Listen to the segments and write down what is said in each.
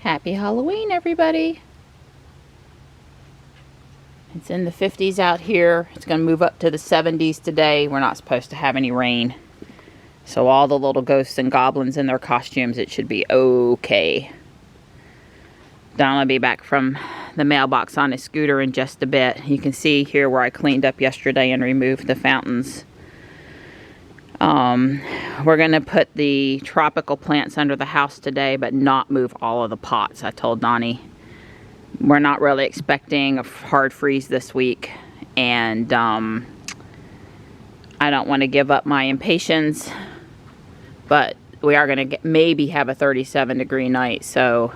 Happy Halloween, everybody. It's in the 50s out here. It's going to move up to the 70s today. We're not supposed to have any rain. So all the little ghosts and goblins in their costumes, it should be okay. Don will be back from the mailbox on his scooter in just a bit. You can see here where I cleaned up yesterday and removed the fountains. We're going to put the tropical plants under the house today, but not move all of the pots. I told Donnie we're not really expecting a hard freeze this week, and I don't want to give up my impatience, but we are going to maybe have a 37-degree night. So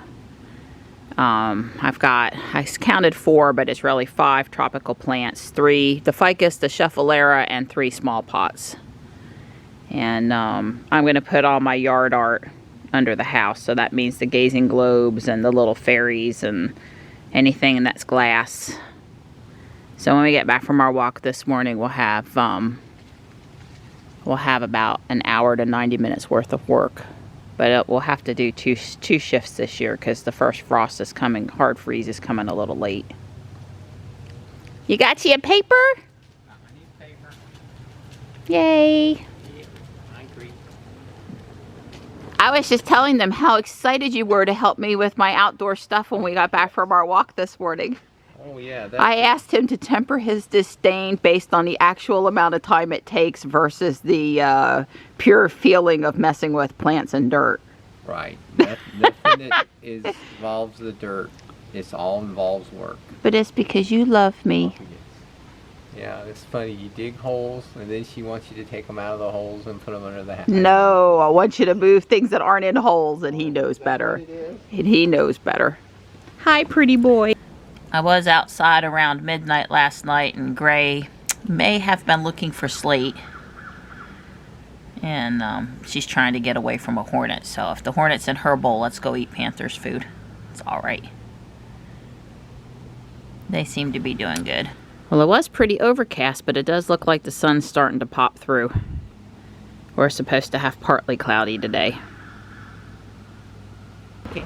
I counted 4, but it's really 5 tropical plants, 3 the ficus, the schefflera, and 3 small pots. And I'm going to put all my yard art under the house. So that means the gazing globes and the little fairies and anything that's glass. So when we get back from our walk this morning, we'll have about an hour to 90 minutes worth of work. But we'll have to do two shifts this year because the first frost is coming. Hard freeze is coming a little late. You got you a paper? I need paper. Yay! I was just telling them how excited you were to help me with my outdoor stuff when we got back from our walk this morning. Oh yeah. I asked him to temper his disdain based on the actual amount of time it takes versus the pure feeling of messing with plants and dirt. Right. Nothing that involves the dirt. It all involves work. But it's because you love me. Yeah, it's funny. You dig holes, and then she wants you to take them out of the holes and put them under the house. No, I want you to move things that aren't in holes, and he knows better. And he knows better. Hi, pretty boy. I was outside around midnight last night, and Gray may have been looking for Slate. And she's trying to get away from a hornet. So if the hornet's in her bowl, let's go eat Panther's food. It's all right. They seem to be doing good. Well, it was pretty overcast, but it does look like the sun's starting to pop through. We're supposed to have partly cloudy today. Okay.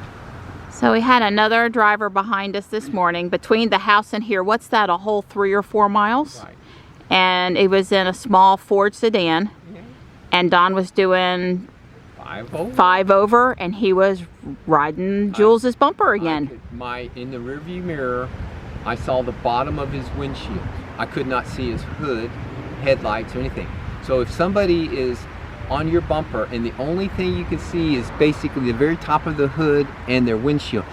So we had another driver behind us this morning. Between the house and here, what's that, a whole 3 or 4 miles? Right. And it was in a small Ford sedan. Yeah. And Don was doing 5 over. 5 over, and he was riding Jules's bumper again. In the rearview mirror, I saw the bottom of his windshield. I could not see his hood, headlights, or anything. So if somebody is on your bumper and the only thing you can see is basically the very top of the hood and their windshield,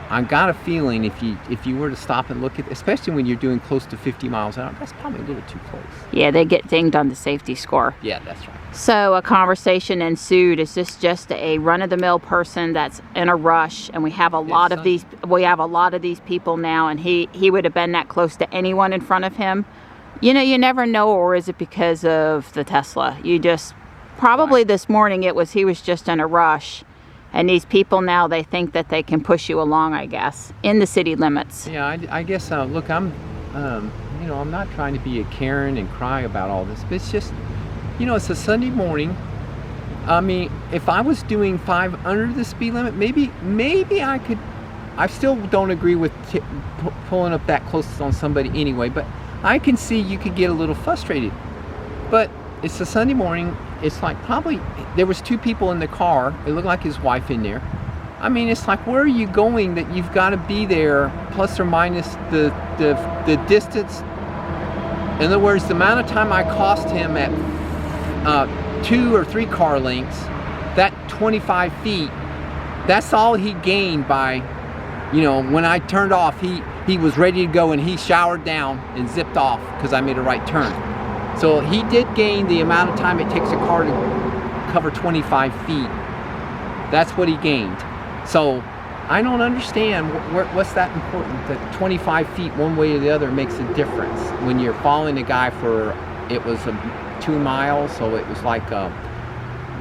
I got a feeling if you were to stop and look at, especially when you're doing close to 50 miles an hour, that's probably a little too close. Yeah, they get dinged on the safety score. Yeah, that's right. So a conversation ensued. Is this just a run-of-the-mill person that's in a rush? And we have a lot of these. We have a lot of these people now, and he would have been that close to anyone in front of him. You know, you never know. Or is it because of the Tesla? You just probably right. This morning he was just in a rush. And these people now, they think that they can push you along, I guess, in the city limits. Yeah, I guess, look, I'm not trying to be a Karen and cry about all this, but it's just, it's a Sunday morning. I mean, if I was doing 5 under the speed limit, maybe I could. I still don't agree with pulling up that close on somebody anyway, but I can see you could get a little frustrated. But it's a Sunday morning. It's like probably there was 2 people in the car. It looked like his wife in there, I mean, it's like, where are you going that you've got to be there plus or minus the distance? In other words, the amount of time I cost him at 2 or 3 car lengths, that 25 feet, that's all he gained by, you know, when I turned off, he was ready to go and he showered down and zipped off because I made a right turn. So he did gain the amount of time it takes a car to cover 25 feet. That's what he gained. So I don't understand what's that important, that 25 feet one way or the other makes a difference when you're following a guy for, it was 2 miles, so it was like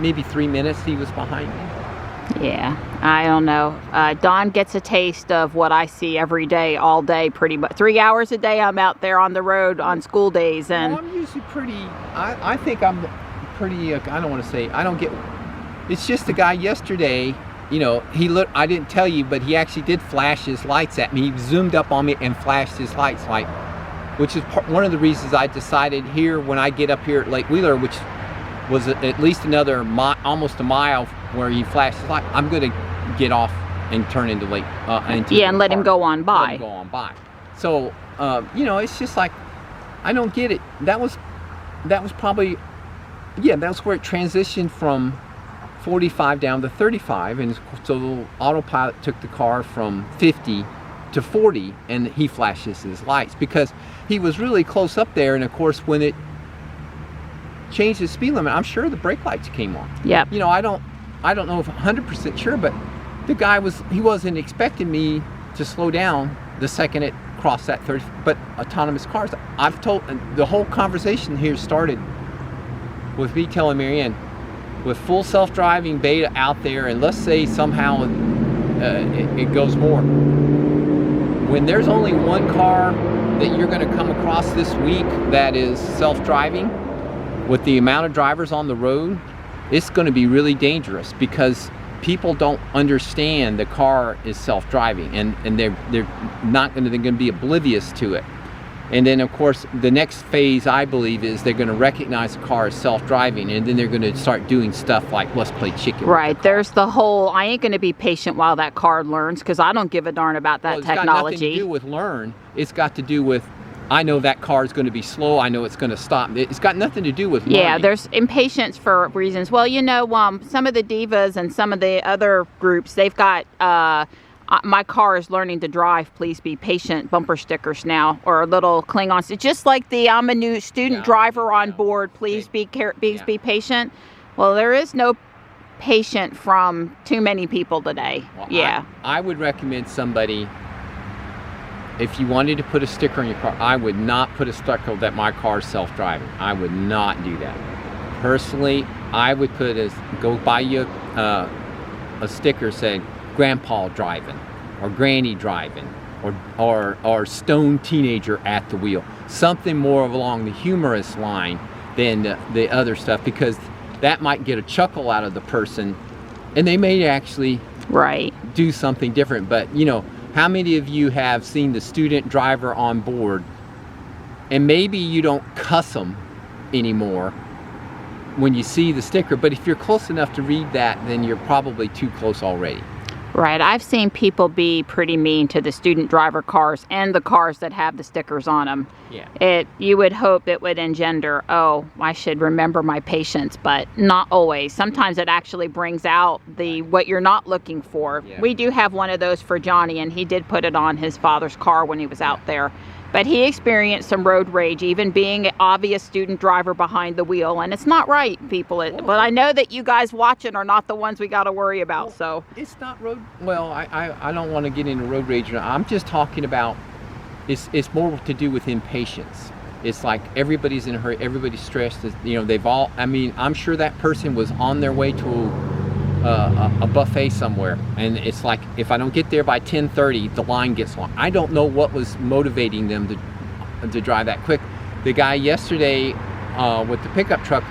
maybe 3 minutes he was behind me. Yeah, I don't know. Don gets a taste of what I see every day, all day, pretty much. 3 hours a day I'm out there on the road on school days. And well, I'm usually pretty, I think I'm pretty, I don't want to say, I don't get, it's just the guy yesterday, you know, I didn't tell you, but he actually did flash his lights at me. He zoomed up on me and flashed his lights, like, which is one of the reasons I decided here when I get up here at Lake Wheeler, which was at least another almost a mile where he flashed his light, I'm going to get off and turn into Lake. And let him go on by. Let him go on by. So, you know, it's just like, I don't get it. That was probably, yeah, that's where it transitioned from 45 down to 35, and so autopilot took the car from 50 to 40, and he flashes his lights because he was really close up there. And of course, when it changed the speed limit, I'm sure the brake lights came on. Yep. You know, I don't know if 100% sure, but the guy he wasn't expecting me to slow down the second it crossed that 30. But autonomous cars, I've told, the whole conversation here started with me telling Marianne, with full self-driving beta out there, and let's say somehow it goes more. When there's only one car that you're going to come across this week that is self-driving, with the amount of drivers on the road, it's going to be really dangerous because people don't understand the car is self-driving, and they're going to be oblivious to it. And then, of course, the next phase, I believe, is they're going to recognize the car as self-driving, and then they're going to start doing stuff like, let's play chicken. Right. There's the whole, I ain't going to be patient while that car learns, because I don't give a darn about that technology. It's got nothing to do with learn. It's got to do with, I know that car is going to be slow. I know it's going to stop. It's got nothing to do with learning. Yeah, there's impatience for reasons. Well, you know, some of the divas and some of the other groups, they've got... my car is learning to drive, please be patient bumper stickers now, or little Klingons. It's just like the I'm a new student driver on board, please be patient. Well, there is no patient from too many people today. Well, yeah. I would recommend somebody, if you wanted to put a sticker on your car, I would not put a sticker that my car is self-driving. I would not do that. Personally, I would go buy you a sticker saying grandpa driving, or granny driving, or stone teenager at the wheel. Something more along the humorous line than the other stuff, because that might get a chuckle out of the person, and they may actually do something different. But you know, how many of you have seen the student driver on board, and maybe you don't cuss them anymore when you see the sticker, but if you're close enough to read that, then you're probably too close already. Right. I've seen people be pretty mean to the student driver cars and the cars that have the stickers on them. Yeah. You would hope it would engender, oh, I should remember my patience, but not always. Sometimes it actually brings out what you're not looking for. Yeah. We do have one of those for Johnny, and he did put it on his father's car when he was out there. But he experienced some road rage, even being an obvious student driver behind the wheel. And it's not right, people. But I know that you guys watching are not the ones we got to worry about. So it's not road. Well, I don't want to get into road rage. I'm just talking about, it's more to do with impatience. It's like everybody's in a hurry, everybody's stressed. You know, I'm sure that person was on their way to a buffet somewhere, and it's like, if I don't get there by 10:30, the line gets long. I don't know what was motivating them to drive that quick. The guy yesterday with the pickup truck,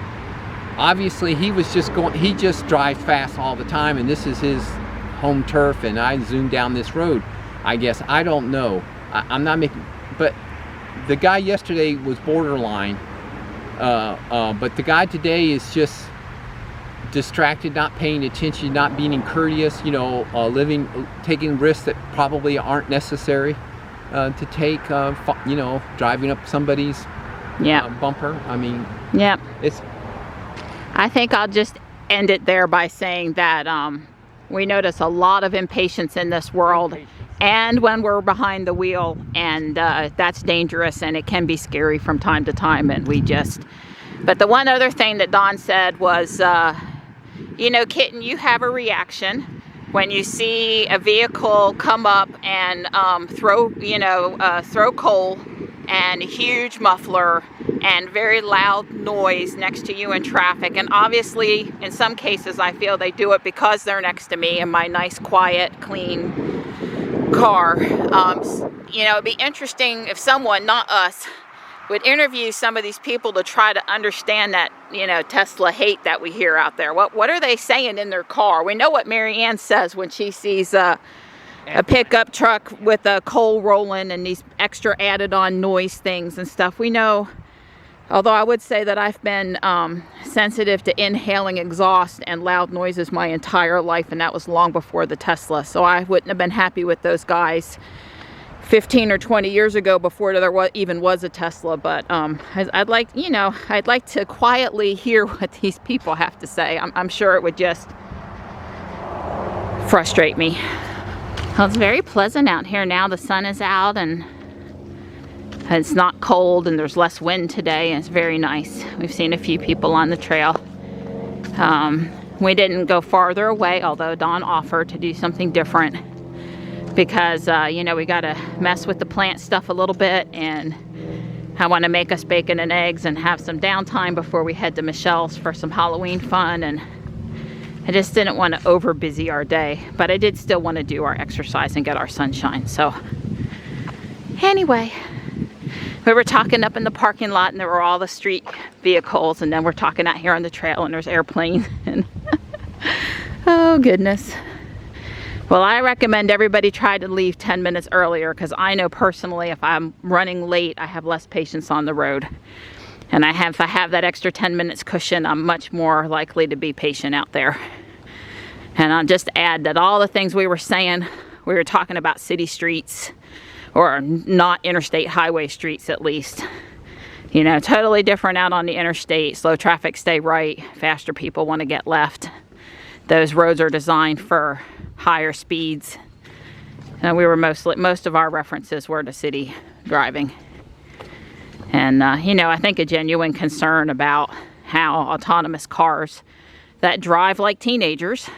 obviously he just drives fast all the time, and this is his home turf, and I zoomed down this road. I guess, I don't know. I'm not making, but the guy yesterday was borderline, but the guy today is just distracted, not paying attention, not being courteous, you know, taking risks that probably aren't necessary to take, you know, driving up somebody's bumper. I mean, I think I'll just end it there by saying that we notice a lot of impatience in this world, and when we're behind the wheel, and that's dangerous, and it can be scary from time to time, and but the one other thing that Don said was, you know, Kitten, you have a reaction when you see a vehicle come up and throw coal and a huge muffler and very loud noise next to you in traffic. And obviously, in some cases, I feel they do it because they're next to me in my nice, quiet, clean car. You know, it'd be interesting if someone, not us, would interview some of these people to try to understand that, you know, Tesla hate that we hear out there. What are they saying in their car? We know what Mary Ann says when she sees a pickup truck with a coal rolling and these extra added on noise things and stuff. We know, although I would say that I've been sensitive to inhaling exhaust and loud noises my entire life, and that was long before the Tesla. So I wouldn't have been happy with those guys 15 or 20 years ago before there even was a Tesla. But I'd like, you know, I'd like to quietly hear what these people have to say. I'm sure it would just frustrate me. Well, it's very pleasant out here now. The sun is out and it's not cold, and there's less wind today, and it's very nice. We've seen a few people on the trail. We didn't go farther away, although Don offered to do something different, because you know, we got to mess with the plant stuff a little bit, and I want to make us bacon and eggs and have some downtime before we head to Michelle's for some Halloween fun. And I just didn't want to over busy our day, but I did still want to do our exercise and get our sunshine. So anyway, we were talking up in the parking lot, and there were all the street vehicles, and then we're talking out here on the trail, and there's airplanes, and oh goodness. Well, I recommend everybody try to leave 10 minutes earlier, because I know personally if I'm running late, I have less patience on the road. And if I have that extra 10 minutes cushion, I'm much more likely to be patient out there. And I'll just add that all the things we were saying, we were talking about city streets, or not interstate highway streets at least. You know, totally different out on the interstate. Slow traffic, stay right. Faster people want to get left. Those roads are designed for higher speeds. And we were most of our references were to city driving. And, you know, I think a genuine concern about how autonomous cars that drive like teenagers,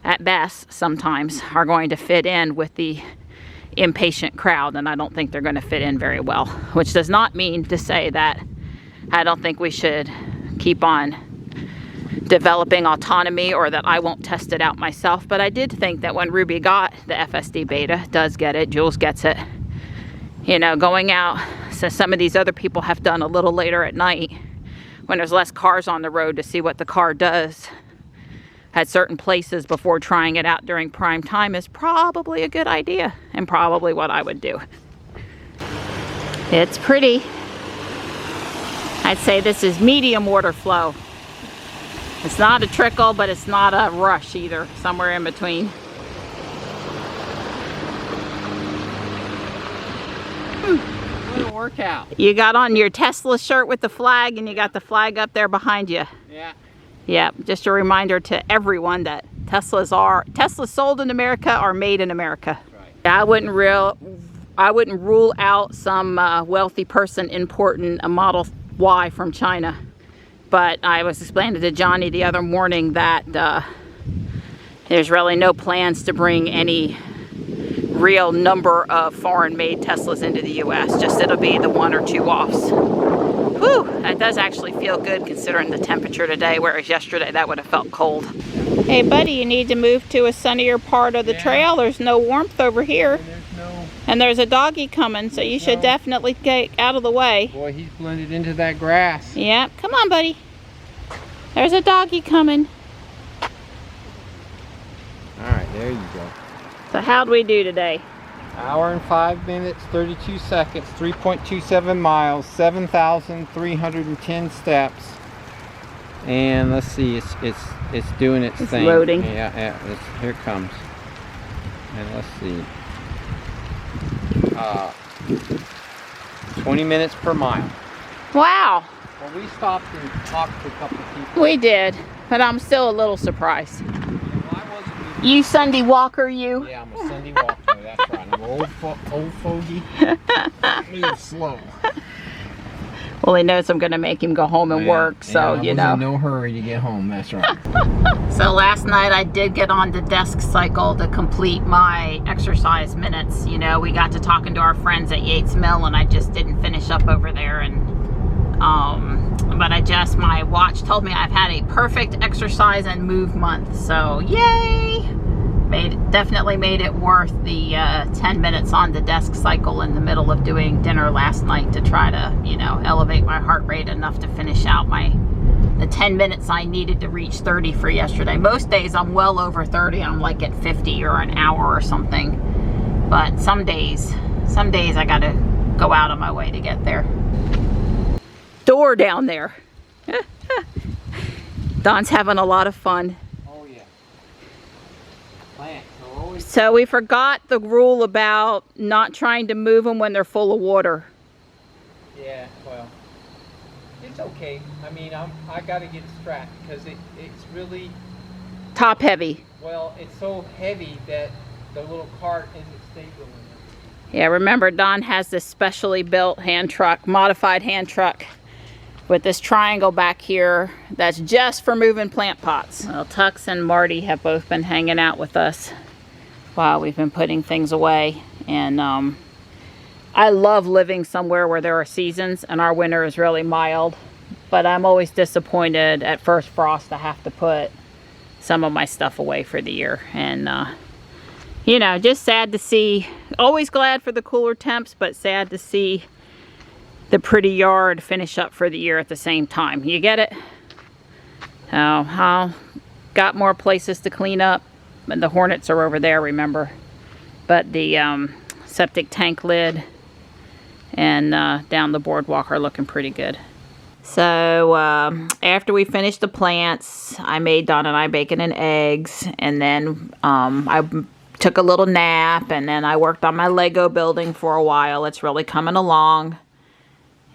at best sometimes, are going to fit in with the impatient crowd. And I don't think they're going to fit in very well. Which does not mean to say that I don't think we should keep on developing autonomy, or that I won't test it out myself. But I did think that when Ruby got the FSD beta, does get it, Jules gets it, you know, going out, so some of these other people have done a little later at night when there's less cars on the road, to see what the car does at certain places before trying it out during prime time is probably a good idea, and probably what I would do. It's pretty. I'd say this is medium water flow. It's not a trickle, but it's not a rush either, somewhere in between. What a workout. You got on your Tesla shirt with the flag, and you got the flag up there behind you. Yeah. Yeah, just a reminder to everyone that Teslas sold in America are made in America. Right. I wouldn't rule out some wealthy person importing a Model Y from China. But I was explaining to Johnny the other morning that there's really no plans to bring any real number of foreign-made Teslas into the U.S. Just it'll be the one or two offs. Whew, that does actually feel good considering the temperature today, whereas yesterday that would have felt cold. Hey buddy, you need to move to a sunnier part of the trail. There's no warmth over here. And there's a doggy coming, so you should definitely get out of the way. Boy, he's blended into that grass. Yeah, come on buddy. There's a doggy coming. Alright, there you go. So how'd we do today? Hour and 5 minutes, 32 seconds, 3.27 miles, 7,310 steps. And let's see, it's doing its thing. Loading. Yeah, here it comes. And let's see. 20 minutes per mile. Wow. Well, we stopped and talked to a couple of people. We did, but I'm still a little surprised. Well, I wasn't. You Sunday walker, you? Yeah, I'm a Sunday walker. That's right. I'm an old fogey. Move slow. Well, he knows I'm going to make him go home and work, so I you was know. in no hurry to get home. That's right. So last night I did get on the desk cycle to complete my exercise minutes. You know, we got to talking to our friends at Yates Mill, and I just didn't finish up over there. And but my watch told me I've had a perfect exercise and move month. So yay! Definitely made it worth the 10 minutes on the desk cycle in the middle of doing dinner last night to try to, you know, elevate my heart rate enough to finish out the 10 minutes I needed to reach 30 for yesterday. Most days I'm well over 30. I'm like at 50 or an hour or something. But some days I gotta go out of my way to get there. Door down there. Don's having a lot of fun. Oh yeah. Plants are always. So we forgot the rule about not trying to move them when they're full of water. Yeah, well, it's okay. I mean, I got to get strapped because it's really Top heavy. well. It's so heavy that the little cart isn't stable in it. Yeah, remember Don has this specially built hand truck, modified hand truck, with this triangle back here that's just for moving plant pots. Well, Tux and Marty have both been hanging out with us while we've been putting things away. And I love living somewhere where there are seasons, and our winter is really mild. But I'm always disappointed at first frost to have to put some of my stuff away for the year. And you know, just sad to see. Always glad for the cooler temps, but sad to see the pretty yard finish up for the year at the same time. You get it? Oh, I'll got more places to clean up, and the hornets are over there, remember? But the septic tank lid and down the boardwalk are looking pretty good. So after we finished the plants, I made Don and I bacon and eggs, and then I took a little nap, and then I worked on my Lego building for a while. It's really coming along.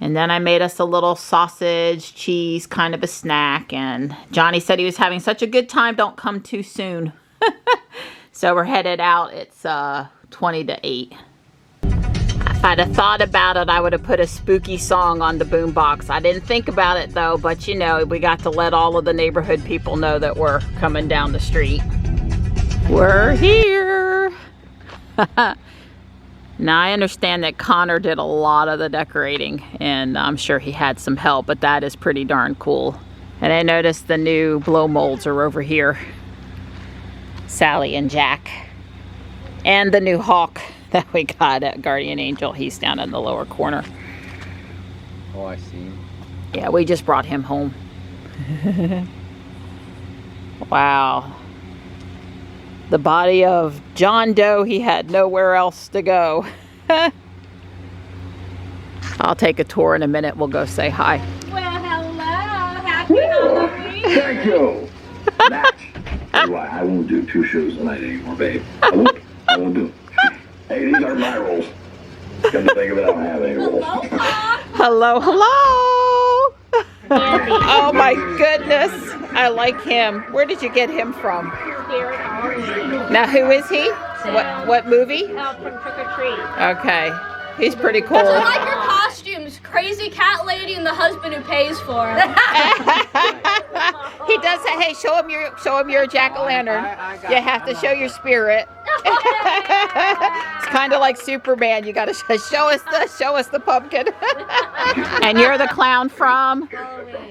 And then I made us a little sausage, cheese, kind of a snack. And Johnny said he was having such a good time, don't come too soon. So we're headed out. It's 20 to 8. If I'd have thought about it, I would have put a spooky song on the boombox. I didn't think about it though, but you know, we got to let all of the neighborhood people know that we're coming down the street. We're here. Now, I understand that Connor did a lot of the decorating, and I'm sure he had some help, but that is pretty darn cool. And I noticed the new blow molds are over here. Sally and Jack. And the new hawk that we got at Guardian Angel. He's down in the lower corner. Oh, I see. Yeah, we just brought him home. Wow. The body of John Doe, he had nowhere else to go. I'll take a tour in a minute. We'll go say hi. Well, hello. Happy Halloween. Thank you. Match. I won't do 2 shows a night anymore, babe. I won't do it. Hey, these are my rolls. Come to think of it, I don't have any rolls. Hello, hello. Oh my goodness. I like him. Where did you get him from? Now, who is he? What movie? From Trick or Treat. Okay. He's pretty cool. I like your costumes. Crazy cat lady and the husband who pays for him. He does say, hey, show him your jack-o'-lantern. You have to show your spirit. It's kind of like Superman. You got to show us the pumpkin. And you're the clown from?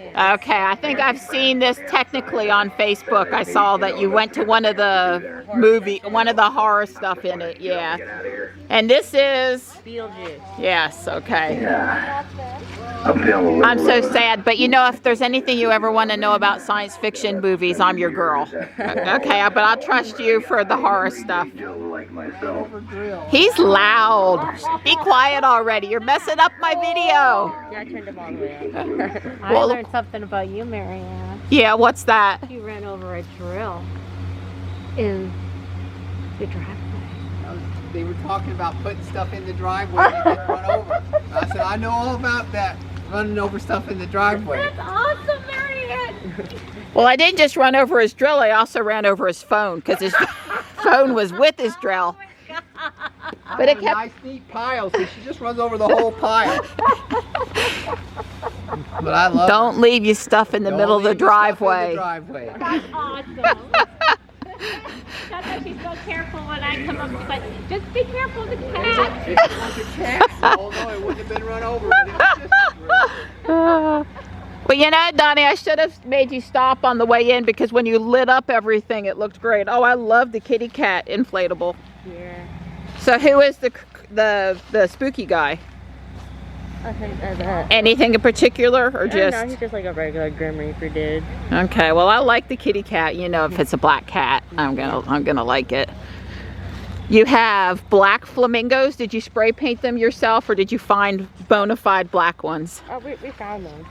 Okay, I think I've seen this technically on Facebook. I saw that you went to one of the horror stuff in it. Yeah. And this is Beetlejuice. Yes. Okay. Yeah. I'm so sad, but you know, if there's anything you ever want to know about science fiction movies, I'm your girl. Okay, but I'll trust you for the horror stuff. He's loud. Be quiet already. You're messing up my video. Yeah, I turned them all the way up. I learned something about you, Marianne. Yeah, what's that? You ran over a drill in the driveway. They were talking about putting stuff in the driveway and get run over. I said, I know all about that, running over stuff in the driveway. That's awesome, Marianne. Well, I didn't just run over his drill, I also ran over his phone, because his phone was with his drill. But it kept... nice, neat pile, so she just runs over the whole pile. But I love Don't her. leave your stuff in the middle of the driveway. That's awesome. That's why she's so careful when I come up. But just be careful of the cat. If it was a cat, although it wouldn't have been run over. But it was just Well, you know, Donnie, I should have made you stop on the way in, because when you lit up everything, it looked great. Oh, I love the kitty cat inflatable. Yeah. So who is the spooky guy? I think Anything in particular, or just? No, he's just like a regular Grim Reaper dude. Okay, well, I like the kitty cat. You know, if it's a black cat, I'm gonna like it. You have black flamingos. Did you spray paint them yourself, or did you find bona fide black ones? Oh, we found them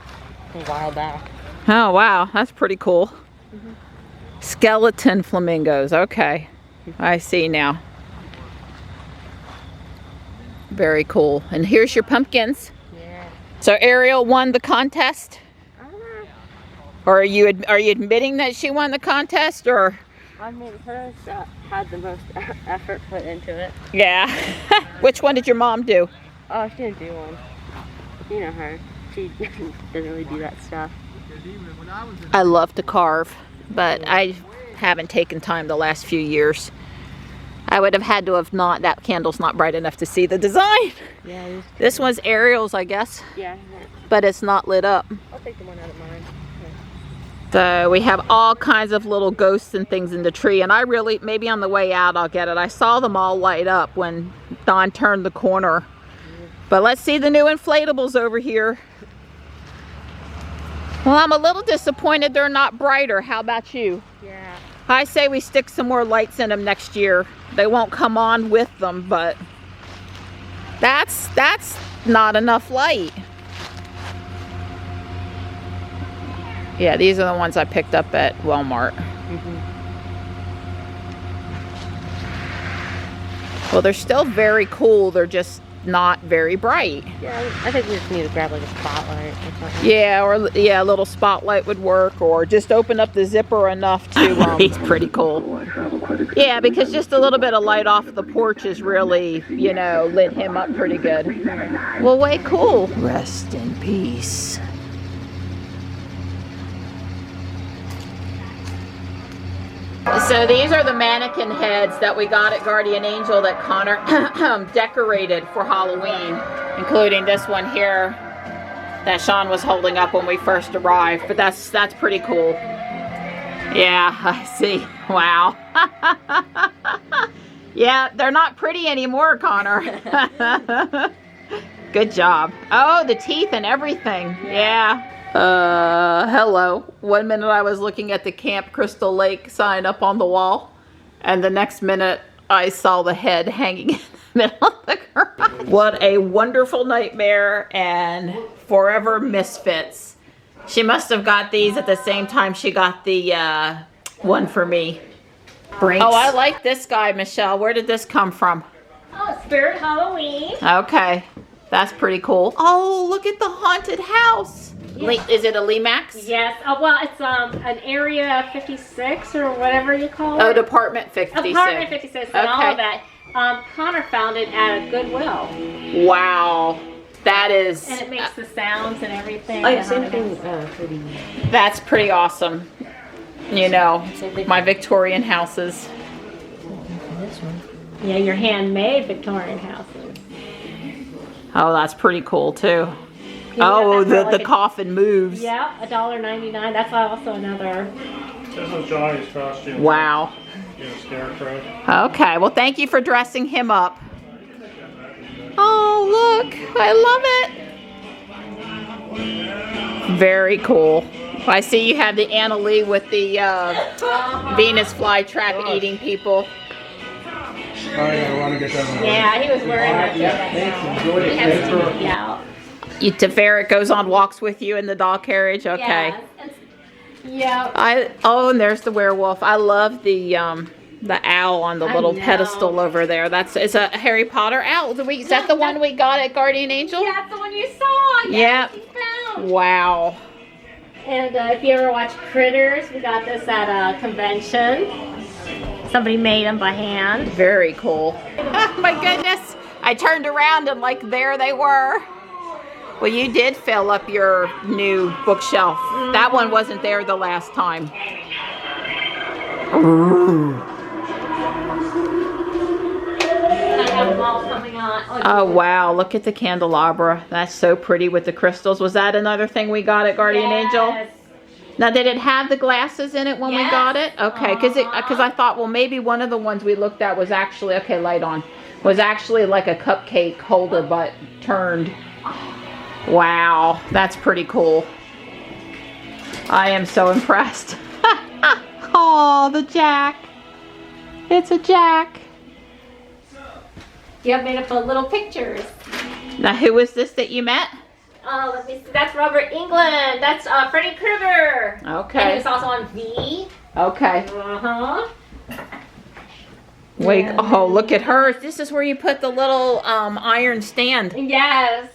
a while back. Oh wow, that's pretty cool. Skeleton flamingos. Okay, I see now. Very cool. And here's your pumpkins. Yeah. So Ariel won the contest, or are you admitting that she won the contest, or? I mean, her had the most effort put into it. Yeah. Which one did your mom do? Oh, she didn't do one. You know her. She doesn't really do that stuff. I love to carve, but I haven't taken time the last few years. I would have had to have not, that candle's not bright enough to see the design. Yeah. This one's Ariel's, I guess. Yeah. But it's not lit up. I'll take the one out of mine. So we have all kinds of little ghosts and things in the tree, and I really, maybe on the way out I'll get it. I saw them all light up when Don turned the corner. But let's see the new inflatables over here. Well, I'm a little disappointed they're not brighter. How about you? Yeah. I say we stick some more lights in them next year. They won't come on with them, but that's not enough light. Yeah, these are the ones I picked up at Walmart. Well, they're still very cool. They're just not very bright. Yeah, I think we just need to grab like a spotlight or something. Yeah, or yeah, a little spotlight would work, or just open up the zipper enough to. He's pretty cool. Yeah, because just a little bit of light off the porch is really, you know, lit him up pretty good. Well, way cool. Rest in peace. So these are the mannequin heads that we got at Guardian Angel that Connor decorated for Halloween, including this one here that Sean was holding up when we first arrived. But that's pretty cool. Yeah, I see. Wow. Yeah, they're not pretty anymore, Connor. Good job. Oh, the teeth and everything. Yeah. Hello. 1 minute I was looking at the Camp Crystal Lake sign up on the wall, and the next minute I saw the head hanging in the middle of the ground. What a wonderful nightmare and forever misfits. She must have got these at the same time she got the one for me. Brinks. Oh, I like this guy, Michelle. Where did this come from? Oh, Spirit Halloween. Okay. That's pretty cool. Oh, look at the haunted house. Yeah. Is it a Limax? Yes. Oh, well, it's an Area 56 or whatever you call it. Oh, Department 56. Apartment 56 and all of that. Connor found it at a Goodwill. Wow. That is... And it makes the sounds and everything. Oh, yeah, same thing for the... That's pretty awesome. You know, my Victorian houses. This one. Yeah, your handmade Victorian houses. Oh, that's pretty cool too. Yeah, Oh, that's the coffin moves. Yeah, $1.99. That's also another. This is Johnny's costume. Wow. Yeah, scarecrow. Okay, well thank you for dressing him up. Oh, look, I love it. Very cool. I see you have the Anna Lee with the Venus flytrap eating people. Oh yeah, I want to get that one. Yeah, he was wearing that. Yeah. Teferic goes on walks with you in the doll carriage. Okay. Yeah. Oh, and there's the werewolf. I love the owl on the little pedestal over there. It's a Harry Potter owl. Is that the one we got at Guardian Angel? Yeah, that's the one you saw. Yep. Wow. And if you ever watch Critters, we got this at a convention. Somebody made them by hand. Very cool. Oh my goodness. I turned around and like there they were. Well, you did fill up your new bookshelf. That one wasn't there the last time. Ooh. Oh wow, look at the candelabra. That's so pretty with the crystals. Was that another thing we got at Guardian Angel? Now, did it have the glasses in it when we got it? Okay, because I thought, well, maybe one of the ones we looked at was actually, okay, light on, was actually like a cupcake holder but turned. Wow, that's pretty cool. I am so impressed. Oh, the Jack. It's a Jack. You have made up little pictures. Now, who was this that you met? Oh, let me see. That's Robert Englund. That's Freddy Krueger. Okay. And he's also on V. Okay. Uh-huh. Wait, oh, look at her. This is where you put the little iron stand. Yes.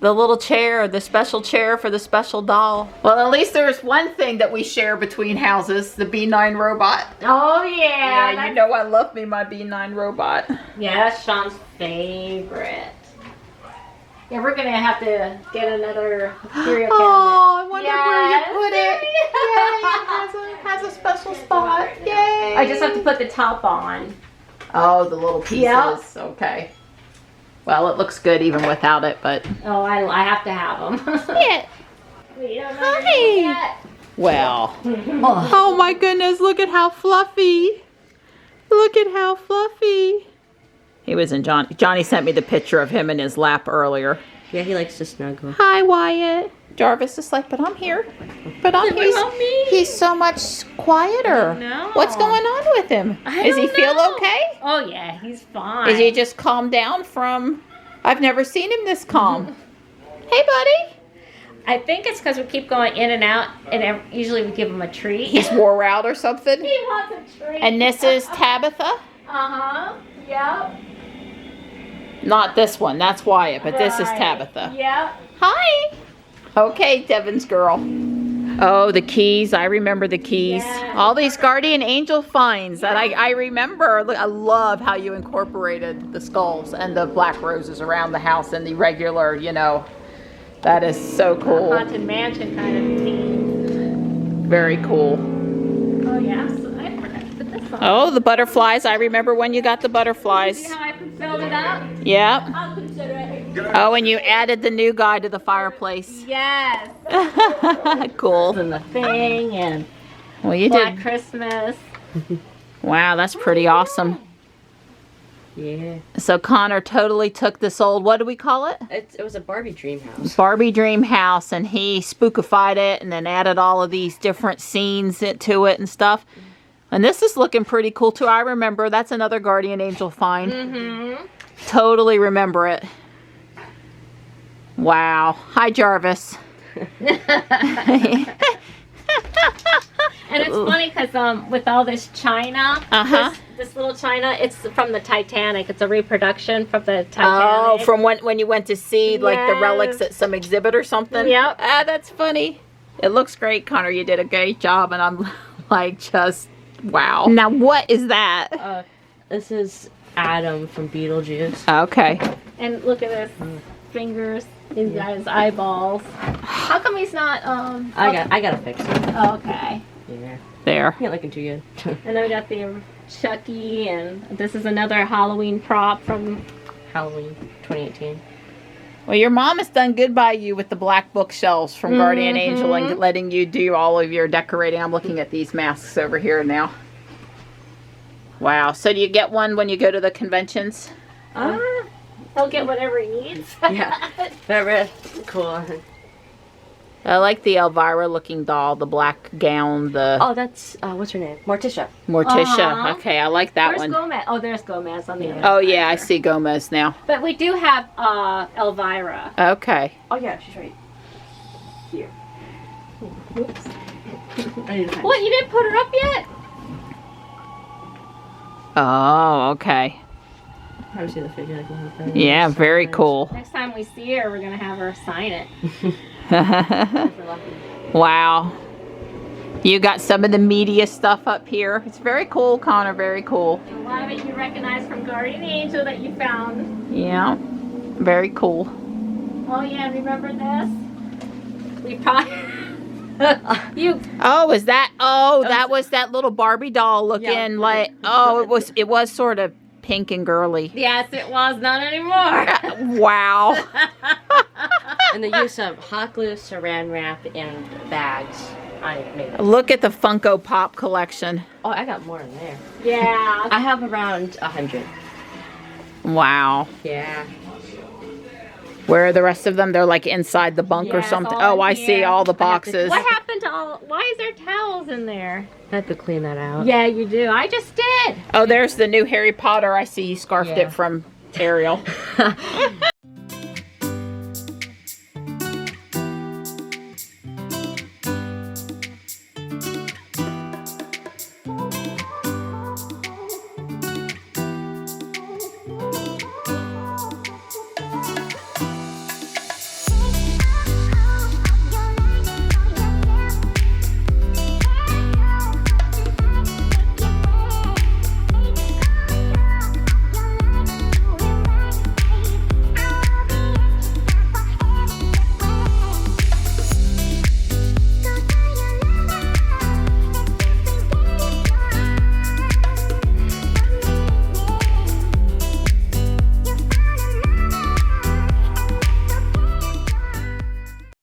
The little chair, the special chair for the special doll. Well, at least there's one thing that we share between houses, the B9 robot. Oh, yeah. Yeah, you know I love me my B9 robot. Yeah, that's Sean's favorite. Yeah, we're gonna have to get another cereal cabinet. Oh, I wonder where you put it. Yay, it has a special spot. Yay. I just have to put the top on. Oh, the little pieces. Yep. Okay. Well, it looks good even without it, but. Oh, I have to have them. Yeah. Hi. Well. Oh my goodness, look at how fluffy. Look at how fluffy. He was in Johnny sent me the picture of him in his lap earlier. Yeah, he likes to snuggle. Hi, Wyatt. Jarvis is like, but I'm here. But I'm here. He's so much quieter. No. What's going on with him? Does he feel okay? Oh, yeah, he's fine. Is he just calmed down from... I've never seen him this calm. Hey, buddy. I think it's because we keep going in and out, and usually we give him a treat. He's wore out or something? He wants a treat. And this is Tabitha? Uh-huh. Yep. Not this one. That's Wyatt, but this is Tabitha. Yep. Hi. Okay, Devin's girl. Oh, the keys. I remember the keys. Yes. All these Guardian Angel finds that I remember. Look, I love how you incorporated the skulls and the black roses around the house and the regular, you know. That is so cool. Haunted mansion kind of theme. Very cool. Oh, yeah. So I forgot to put this on. Oh, the butterflies. I remember when you got the butterflies. See how I filled it up? Yep. I'll consider it. Oh, and you added the new guy to the fireplace. Yes. Cool. And the thing and Well, you Black did. Christmas. Wow, that's pretty awesome. Yeah. So Connor totally took this old, what do we call it? It was a Barbie dream house. Barbie dream house, and he spookified it and then added all of these different scenes to it and stuff. And this is looking pretty cool too. I remember, that's another Guardian Angel find. Mm-hmm. Totally remember it. Wow. Hi, Jarvis. And it's funny because with all this china, Uh-huh. this little china, it's from the Titanic. It's a reproduction from the Titanic. Oh, from when you went to see like the Yes. relics at some exhibit or something? Yep. Ah, that's funny. It looks great, Connor. You did a great job, and I'm like just, wow. Now, what is that? This is Adam from Beetlejuice. Okay. And look at his fingers. He's got his eyeballs. How come he's not? I gotta fix it. Oh, okay. Yeah. There. Not looking too good. And then we got the Chucky, and this is another Halloween prop from. Halloween 2018. Well, your mom has done good by you with the black bookshelves from Guardian Angel and letting you do all of your decorating. I'm looking at these masks over here now. Wow. So do you get one when you go to the conventions? He'll get whatever he needs. Yeah. Very cool. I like the Elvira looking doll, the black gown, the Oh, that's what's her name? Morticia. Morticia. Okay, I like that Where's one. Gomez? Oh, there's Gomez on the other Oh side yeah, I there. see Gomez now. But we do have Elvira. Okay. Oh yeah, she's right here. Whoops. I need to find What, you didn't put her up yet? Oh, okay. I see the figure. Yeah, very cool. Next time we see her, we're going to have her sign it. Wow. You got some of the media stuff up here. It's very cool, Connor, very cool. A lot of it you recognize from Guardian Angel that you found. Yeah, very cool. Oh yeah, remember this? We probably... Oh, is that? Oh, that was that little Barbie doll looking Yeah. like. Oh, it was sort of pink and girly. Yes, it was. Not anymore. Wow. And the use of hot glue, saran wrap, and bags. I made it. Look at the Funko Pop collection. Oh, I got more in there. Yeah. I have around 100. Wow. Yeah. Where are the rest of them? They're like inside the bunk or Yes, something. all Oh, in I see here. all the boxes. What happened to all... Why is there towels in there? I have to clean that out. Yeah, you do. I just did. Oh, there's the new Harry Potter. I see you scarfed Yeah. it from Ariel.